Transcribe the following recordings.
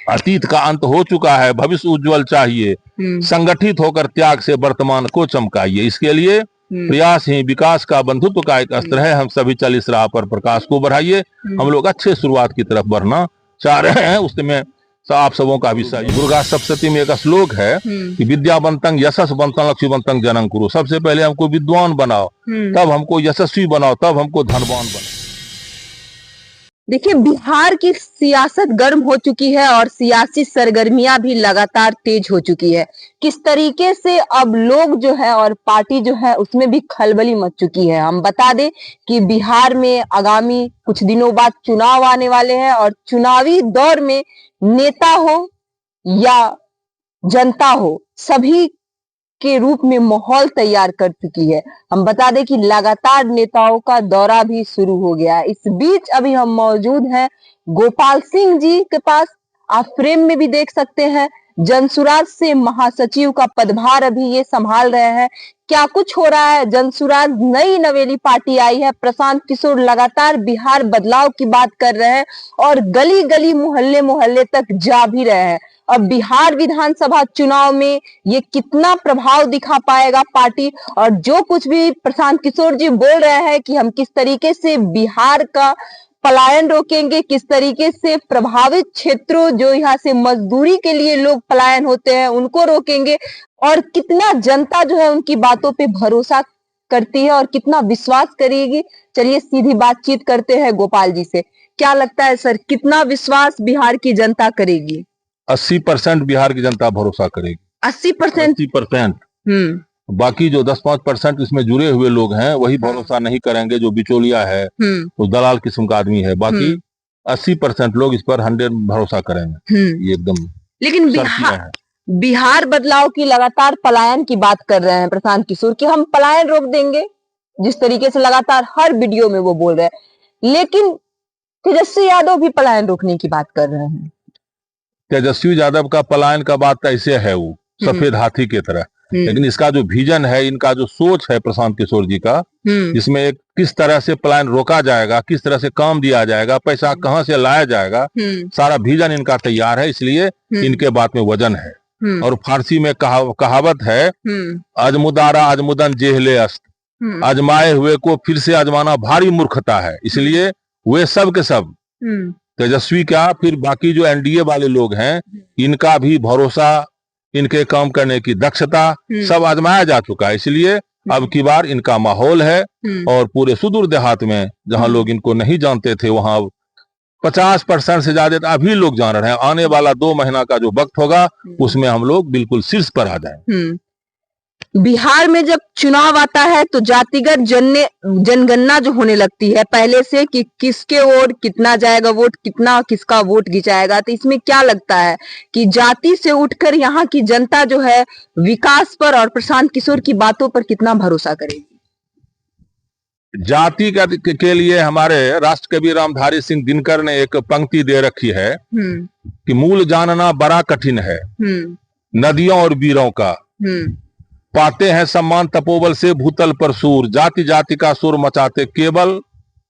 अतीत का अंत हो चुका है, भविष्य उज्जवल चाहिए, संगठित होकर त्याग से वर्तमान को चमकाइए। इसके लिए प्रयास ही विकास का बंधुत्व का एक अस्त्र है। हम सभी चल इस राह पर प्रकाश को बढ़ाइए। हम लोग अच्छे शुरुआत की तरफ बढ़ना चाह रहे हैं, उसमें आप सबों का भी सहयोग। दुर्गा सप्तशती में एक श्लोक है कि विद्यावंतं यशस्वंतं लक्ष्मीवंतं जनं कुरु। सबसे पहले हमको विद्वान बनाओ, तब हमको यशस्वी बनाओ, तब हमको धनवान बनाओ। देखिए, बिहार की सियासत गर्म हो चुकी है और सियासी सरगर्मियां भी लगातार तेज हो चुकी है। किस तरीके से अब लोग जो है और पार्टी जो है उसमें भी खलबली मच चुकी है। हम बता दें कि बिहार में आगामी कुछ दिनों बाद चुनाव आने वाले हैं और चुनावी दौर में नेता हो या जनता हो, सभी के रूप में माहौल तैयार कर चुकी है। हम बता दें कि लगातार नेताओं का दौरा भी शुरू हो गया है। इस बीच अभी हम मौजूद हैं गोपाल सिंह जी के पास। आप फ्रेम में भी देख सकते हैं, जनसुराज से महासचिव का पदभार अभी ये संभाल रहे हैं। क्या कुछ हो रहा है? जनसुराज नई नवेली पार्टी आई है। प्रशांत किशोर लगातार बिहार बदलाव की बात कर रहे हैं और गली गली मोहल्ले मोहल्ले तक जा भी रहे हैं। अब बिहार विधानसभा चुनाव में ये कितना प्रभाव दिखा पाएगा पार्टी, और जो कुछ भी प्रशांत किशोर जी बोल रहे हैं कि हम किस तरीके से बिहार का पलायन रोकेंगे, किस तरीके से प्रभावित क्षेत्रों जो यहाँ से मजदूरी के लिए लोग पलायन होते हैं उनको रोकेंगे, और कितना जनता जो है उनकी बातों पे भरोसा करती है और कितना विश्वास करेगी। चलिए सीधी बातचीत करते हैं गोपाल जी से। क्या लगता है सर, कितना विश्वास बिहार की जनता करेगी? 80% बिहार की जनता भरोसा करेगी। 80%? बाकी जो 10-5% इसमें जुड़े हुए लोग हैं वही भरोसा नहीं करेंगे, जो बिचौलिया है, वो दलाल किस्म का आदमी है। बाकी 80% लोग इस पर 100 भरोसा करेंगे, ये एकदम। लेकिन बिहार बदलाव की लगातार पलायन की बात कर रहे हैं प्रशांत किशोर कि हम पलायन रोक देंगे, जिस तरीके से लगातार हर वीडियो में वो बोल रहे हैं। लेकिन तेजस्वी यादव भी पलायन रोकने की बात कर रहे हैं। तेजस्वी यादव का पलायन का बात ऐसे है, वो सफेद हाथी की तरह। लेकिन इसका जो विजन है, इनका जो सोच है प्रशांत किशोर जी का, जिसमें एक किस तरह से पलायन रोका जाएगा, किस तरह से काम दिया जाएगा, पैसा कहां से लाया जाएगा, सारा विजन इनका तैयार है। इसलिए इनके बात में वजन है। और फारसी में कहावत है, अजमुदारा अजमुदन जेहले अस्त, आजमाए हुए को फिर से आजमाना भारी मूर्खता है। इसलिए वे सब के सब, तेजस्वी क्या, फिर बाकी जो एनडीए वाले लोग हैं, इनका भी भरोसा, इनके काम करने की दक्षता सब आजमाया जा चुका है। इसलिए अब की बार इनका माहौल है। और पूरे सुदूर देहात में जहां लोग इनको नहीं जानते थे, वहां 50% से ज्यादा अभी लोग जान रहे हैं। आने वाला 2 महीना का जो वक्त होगा, उसमें हम लोग बिल्कुल शीर्ष पर आ जाएं। बिहार में जब चुनाव आता है तो जातिगत जनगणना जो होने लगती है पहले से, कि किसके वोट कितना जाएगा, वोट कितना किसका वोट गिराएगा। तो इसमें क्या लगता है कि जाति से उठकर यहाँ की जनता जो है विकास पर और प्रशांत किशोर की बातों पर कितना भरोसा करेगी? जाति के लिए हमारे राष्ट्र कवि रामधारी सिंह दिनकर ने एक पंक्ति दे रखी है कि मूल जानना बड़ा कठिन है, नदियों और वीरों का, पाते हैं सम्मान तपोबल से भूतल पर सूर, जाति जाति का सुर मचाते केवल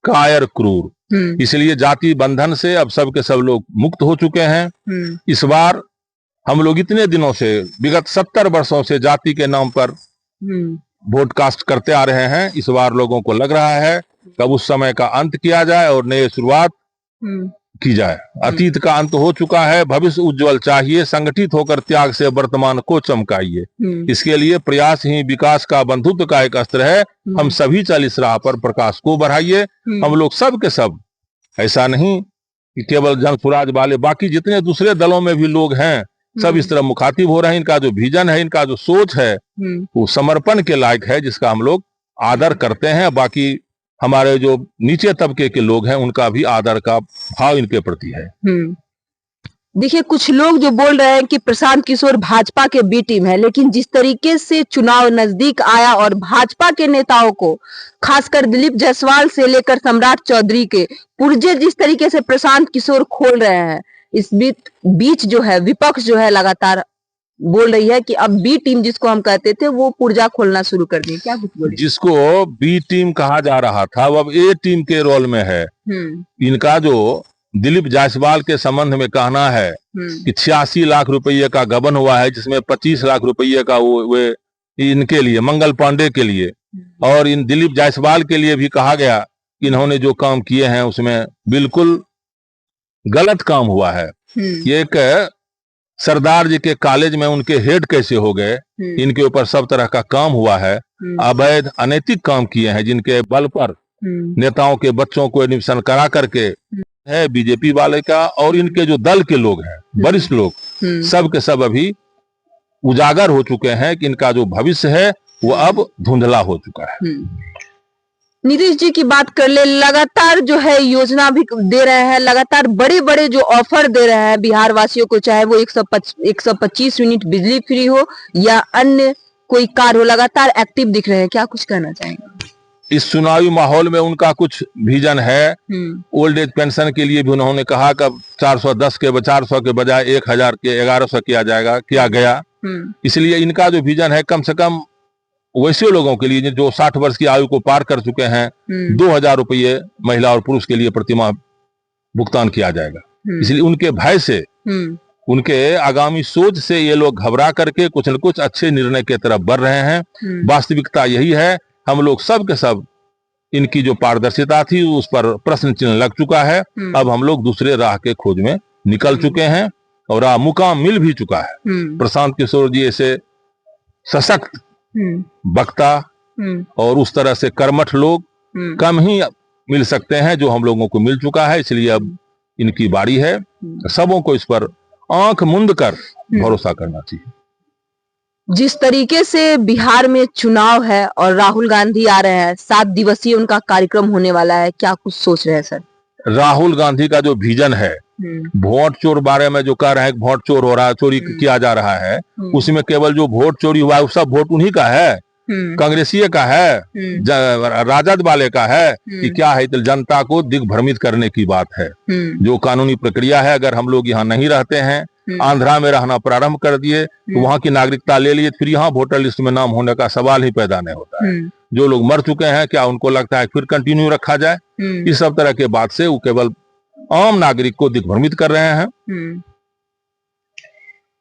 कायर क्रूर। इसलिए जाति बंधन से अब सब के सब लोग मुक्त हो चुके हैं। इस बार हम लोग इतने दिनों से, विगत 70 वर्षों से जाति के नाम पर वोट कास्ट करते आ रहे हैं। इस बार लोगों को लग रहा है कब उस समय का अंत किया जाए और नए शुरुआत की जाए। अतीत का अंत हो चुका है, भविष्य उज्जवल चाहिए, संगठित होकर त्याग से वर्तमान को चमकाइए। इसके लिए प्रयास ही विकास का बंधुत्व का एक अस्त्र है। हम सभी चल इस राह पर प्रकाश को बढ़ाइए। हम लोग सब के सब, ऐसा नहीं कि केवल जनसुराज वाले, बाकी जितने दूसरे दलों में भी लोग हैं, सब इस तरह मुखातिब हो रहे हैं। इनका जो विजन है, इनका जो सोच है, वो समर्पण के लायक है, जिसका हम लोग आदर करते हैं। बाकी हमारे जो नीचे तबके के लोग हैं, उनका भी आदर का भाव इनके प्रति है। देखिए, कुछ लोग जो बोल रहे हैं कि प्रशांत किशोर भाजपा के बी टीम है, लेकिन जिस तरीके से चुनाव नजदीक आया और भाजपा के नेताओं को, खासकर दिलीप जायसवाल से लेकर सम्राट चौधरी के पुर्जे जिस तरीके से प्रशांत किशोर खोल रहे हैं, इस बीच जो है विपक्ष जो है लगातार बोल रही है कि अब बी टीम जिसको हम कहते थे वो पुर्जा खोलना शुरू कर दी। क्या कुछ बोले? जिसको बी टीम कहा जा रहा था वो अब ए टीम के रोल में है। इनका जो दिलीप जायसवाल के संबंध में कहना है कि 86 लाख रुपये का गबन हुआ है, जिसमें 25 लाख रुपये का वो इनके लिए, मंगल पांडे के लिए, और इन दिलीप जायसवाल के लिए भी कहा गया कि इन्होंने जो काम किए हैं उसमें बिल्कुल गलत काम हुआ है। ये एक सरदार जी के कॉलेज में उनके हेड कैसे हो गए, इनके ऊपर सब तरह का काम हुआ है, अवैध अनैतिक काम किए हैं, जिनके बल पर नेताओं के बच्चों को एडमिशन करा करके है बीजेपी वाले का, और इनके जो दल के लोग हैं, वरिष्ठ लोग, सब के सब अभी उजागर हो चुके हैं कि इनका जो भविष्य है वो अब धुंधला हो चुका है। नीतीश जी की बात कर ले, लगातार जो है योजना भी दे रहे हैं, लगातार बड़े बड़े जो ऑफर दे रहे हैं बिहार वासियों को, चाहे वो 125 यूनिट बिजली फ्री हो या अन्य कोई कार्य हो, लगातार एक्टिव दिख रहे हैं। क्या कुछ कहना चाहेंगे? इस चुनावी माहौल में उनका कुछ विजन है। ओल्ड एज पेंशन के लिए भी उन्होंने कहा कि 410 के 400 के बजाय 1000 के 1100 किया गया। इसलिए इनका जो विजन है, कम से कम वैसे लोगों के लिए जो 60 वर्ष की आयु को पार कर चुके हैं, 2000 रुपये महिला और पुरुष के लिए प्रतिमाह भुगतान किया जाएगा। इसलिए उनके भय से, उनके आगामी सोच से ये लोग घबरा करके कुछ न कुछ अच्छे निर्णय की तरफ बढ़ रहे हैं। वास्तविकता यही है, हम लोग सब के सब इनकी जो पारदर्शिता थी उस पर प्रश्न चिन्ह लग चुका है। अब हम लोग दूसरे राह के खोज में निकल चुके हैं और मुकाम मिल भी चुका है। प्रशांत किशोर जी ऐसे सशक्त वक्ता और उस तरह से कर्मठ लोग कम ही मिल सकते हैं जो हम लोगों को मिल चुका है। इसलिए अब इनकी बारी है, सबों को इस पर आंख मूंद कर भरोसा करना चाहिए। जिस तरीके से बिहार में चुनाव है और राहुल गांधी आ रहे हैं, 7 दिवसीय उनका कार्यक्रम होने वाला है, क्या कुछ सोच रहे हैं सर? राहुल गांधी का जो विजन है, वोट चोर बारे में जो कह रहे हैं, वोट चोर हो रहा है, चोरी किया जा रहा है, उसमें केवल जो वोट चोरी हुआ है वो सब वोट उन्हीं का है, कांग्रेसीय का है, राजद वाले का है कि क्या है? तो जनता को दिग्भ्रमित करने की बात है। जो कानूनी प्रक्रिया है, अगर हम लोग यहाँ नहीं रहते हैं, आंध्रा में रहना प्रारंभ कर दिए तो वहाँ की नागरिकता ले लिए, फिर यहाँ वोटर लिस्ट में नाम होने का सवाल ही पैदा नहीं होता है। जो लोग मर चुके हैं, क्या उनको लगता है फिर कंटिन्यू रखा जाए? इस सब तरह के बात से वो केवल आम नागरिक को दिग्भ्रमित कर रहे हैं।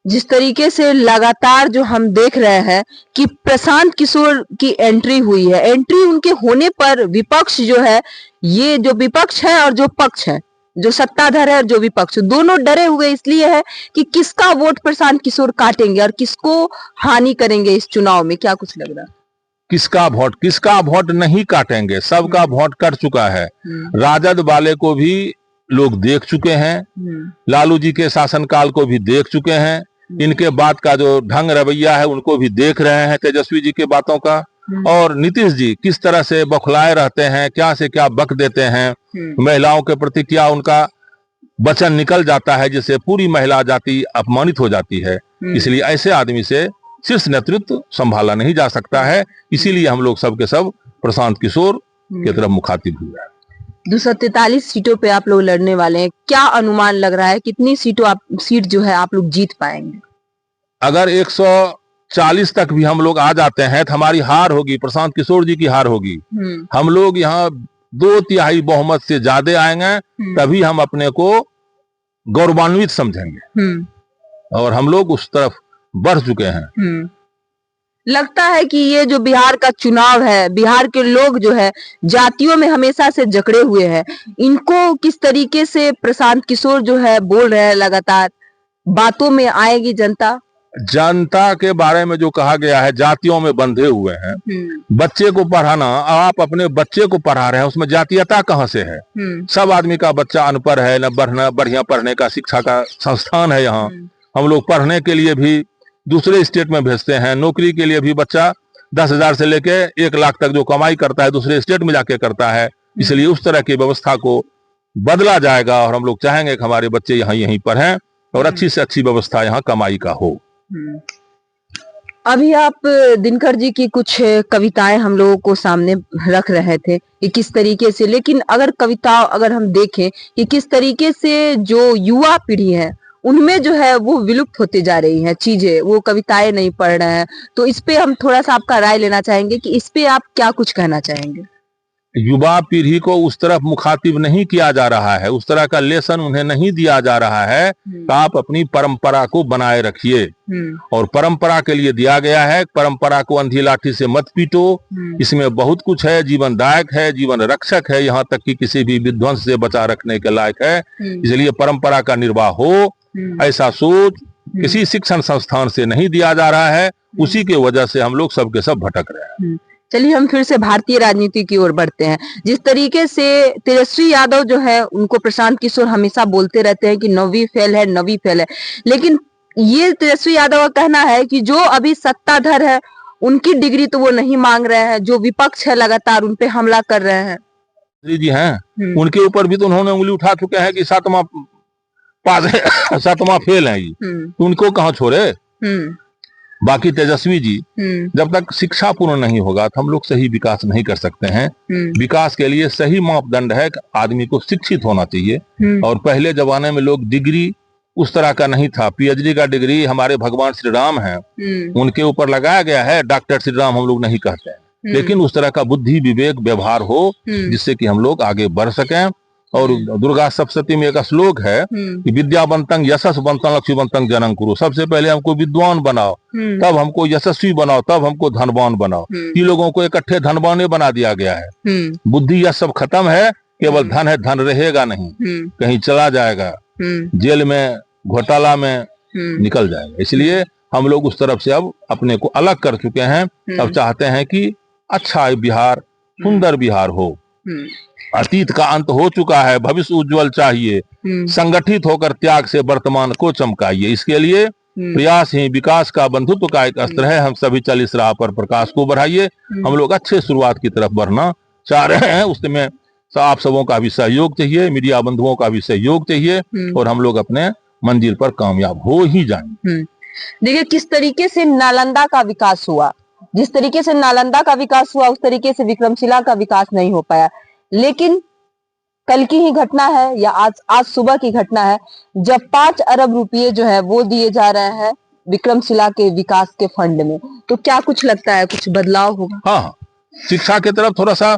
जिस तरीके से लगातार जो हम देख रहे हैं कि प्रशांत किशोर की एंट्री हुई है, एंट्री उनके होने पर विपक्ष जो है, ये जो विपक्ष है और जो पक्ष है, जो सत्ताधार है और जो विपक्ष, दोनों डरे हुए इसलिए है कि किसका वोट प्रशांत किशोर काटेंगे और किसको हानि करेंगे इस चुनाव में। क्या कुछ लग रहा है? किसका वोट नहीं काटेंगे, सबका वोट कट चुका है। राजद वाले को भी लोग देख चुके हैं, लालू जी के शासनकाल को भी देख चुके हैं, इनके बाद का जो ढंग रवैया है उनको भी देख रहे हैं, तेजस्वी जी के बातों का, और नीतीश जी किस तरह से बौखलाए रहते हैं, क्या से क्या बक देते हैं, महिलाओं के प्रति क्या उनका वचन निकल जाता है जिससे पूरी महिला जाति अपमानित हो जाती है। इसलिए ऐसे आदमी से शीर्ष नेतृत्व संभाला नहीं जा सकता है। इसीलिए हम लोग सब के सब प्रशांत किशोर की तरफ मुखातिब हुए हैं। 243 सीटों पे आप लोग लड़ने वाले हैं, क्या अनुमान लग रहा है कितनी सीट जो है आप लोग जीत पाएंगे? अगर 140 तक भी हम लोग आ जाते हैं तो हमारी हार होगी, प्रशांत किशोर जी की हार होगी। हम लोग यहाँ 2/3 बहुमत से ज्यादा आएंगे, तभी हम अपने को गौरवान्वित समझेंगे, और हम लोग उस तरफ बढ़ चुके हैं। लगता है कि ये जो बिहार का चुनाव है, बिहार के लोग जो है जातियों में हमेशा से जकड़े हुए हैं, इनको किस तरीके से प्रशांत किशोर जो है बोल रहे हैं, लगातार बातों में आएगी जनता के बारे में जो कहा गया है, जातियों में बंधे हुए हैं। बच्चे को पढ़ाना, आप अपने बच्चे को पढ़ा रहे हैं, उसमें जातीयता कहाँ से है? सब आदमी का बच्चा अनपढ़ है, न बढ़िया पढ़ने का शिक्षा का संस्थान है यहाँ। हम लोग पढ़ने के लिए भी दूसरे स्टेट में भेजते हैं, नौकरी के लिए भी बच्चा 10,000 से लेके 1 लाख तक जो कमाई करता है दूसरे स्टेट में जाके करता है। इसलिए उस तरह की व्यवस्था को बदला जाएगा और हम लोग चाहेंगे कि हमारे बच्चे यहाँ यहीं पढ़ें और अच्छी से अच्छी व्यवस्था यहाँ कमाई का हो। अभी आप दिनकर जी की कुछ कविताएं हम लोगों को सामने रख रहे थे कि किस तरीके से, लेकिन अगर हम देखें कि किस तरीके से जो युवा पीढ़ी है उनमें जो है वो विलुप्त होते जा रही हैं चीजें, वो कविताएं नहीं पढ़ रहे हैं, तो इस पे हम थोड़ा सा आपका राय लेना चाहेंगे कि इस पे आप क्या कुछ कहना चाहेंगे? युवा पीढ़ी को उस तरफ मुखातिब नहीं किया जा रहा है, उस तरह का लेसन उन्हें नहीं दिया जा रहा है तो आप अपनी परंपरा को बनाए रखिए। और परंपरा के लिए दिया गया है, परंपरा को अंधी लाठी से मत पीटो, इसमें बहुत कुछ है, जीवनदायक है, जीवन रक्षक है, यहाँ तक कि किसी भी विध्वंस से बचा रखने के लायक है। इसलिए परंपरा का निर्वाह हो, ऐसा सोच किसी शिक्षण संस्थान से नहीं दिया जा रहा है। उसी के वजह से हम लोग सबके सब भटक रहे हैं। चलिए हम फिर से भारतीय राजनीति की ओर बढ़ते हैं। जिस तरीके से तेजस्वी यादव जो है उनको प्रशांत किशोर हमेशा बोलते रहते हैं कि नवी फेल है, नवी फेल है, लेकिन ये तेजस्वी यादव का कहना है कि जो अभी सत्ताधर है उनकी डिग्री तो वो नहीं मांग रहे हैं, जो विपक्ष है लगातार उन पे हमला कर रहे हैं। जी हैं, उनके ऊपर भी तो उन्होंने उंगली उठा चुके हैं कि सातवां पास है, सातवां फेल है ये, तो उनको कहाँ छोड़े। बाकी तेजस्वी जी, जब तक शिक्षा पूर्ण नहीं होगा तो हम लोग सही विकास नहीं कर सकते हैं। विकास के लिए सही मापदंड है कि आदमी को शिक्षित होना चाहिए। और पहले जमाने में लोग डिग्री उस तरह का नहीं था। पीएचडी का डिग्री हमारे भगवान श्री राम हैं, उनके ऊपर लगाया गया है। डॉक्टर श्री राम हम लोग नहीं कहते हैं, लेकिन उस तरह का बुद्धि विवेक व्यवहार हो जिससे कि हम लोग आगे बढ़ सकें। और दुर्गा सप्तशती में एक श्लोक है कि विद्यावंतं यशस्वंतं लक्ष्मीवंतं जनं कुरु। सबसे पहले हमको विद्वान बनाओ, तब हमको यशस्वी बनाओ, तब हमको धनवान बनाओ। ये लोगों को इकट्ठे धनवान बना दिया गया है। बुद्धि यह सब खत्म है, केवल धन है, धन रहेगा नहीं, कहीं चला जाएगा, जेल में घोटाला में निकल जाएगा। इसलिए हम लोग उस तरफ से अब अपने को अलग कर चुके हैं। अब चाहते हैं कि अच्छा बिहार, सुंदर बिहार हो। अतीत का अंत हो चुका है, भविष्य उज्जवल चाहिए। संगठित होकर त्याग से वर्तमान को चमकाइए। इसके लिए प्रयास ही विकास का, बंधुत्व का एक अस्त्र है। हम सभी चल इस राह पर प्रकाश को बढ़ाइए। हम लोग अच्छे शुरुआत की तरफ बढ़ना चाह रहे हैं, उसमें आप सबों का भी सहयोग चाहिए, मीडिया बंधुओं का भी सहयोग चाहिए, और हम लोग अपने मंजिल पर कामयाब हो ही जाएंगे। देखिए किस तरीके से नालंदा का विकास हुआ, जिस तरीके से नालंदा का विकास हुआ उस तरीके से विक्रमशिला का विकास नहीं हो पाया। लेकिन कल की ही घटना है या आज सुबह की घटना है जब 5 अरब रुपये जो है वो दिए जा रहे हैं विक्रमशिला के विकास के फंड में। तो क्या कुछ लगता है कुछ बदलाव होगा? हाँ, शिक्षा की तरफ थोड़ा सा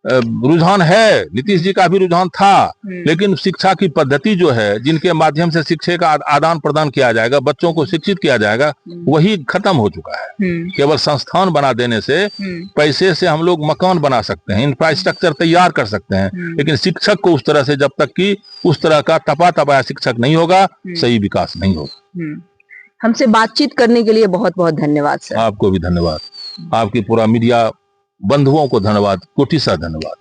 रुझान है, नीतीश जी का भी रुझान था, लेकिन शिक्षा की पद्धति जो है, जिनके माध्यम से शिक्षा का आदान प्रदान किया जाएगा, बच्चों को शिक्षित किया जाएगा, वही खत्म हो चुका है। केवल संस्थान बना देने से, पैसे से हम लोग मकान बना सकते हैं, इंफ्रास्ट्रक्चर तैयार कर सकते हैं, लेकिन शिक्षक को उस तरह से, जब तक कि उस तरह का तपाया शिक्षक नहीं होगा, सही विकास नहीं होगा। हमसे बातचीत करने के लिए बहुत बहुत धन्यवाद सर। आपको भी धन्यवाद, आपकी पूरा मीडिया बंधुओं को धन्यवाद, कोटि सा धन्यवाद।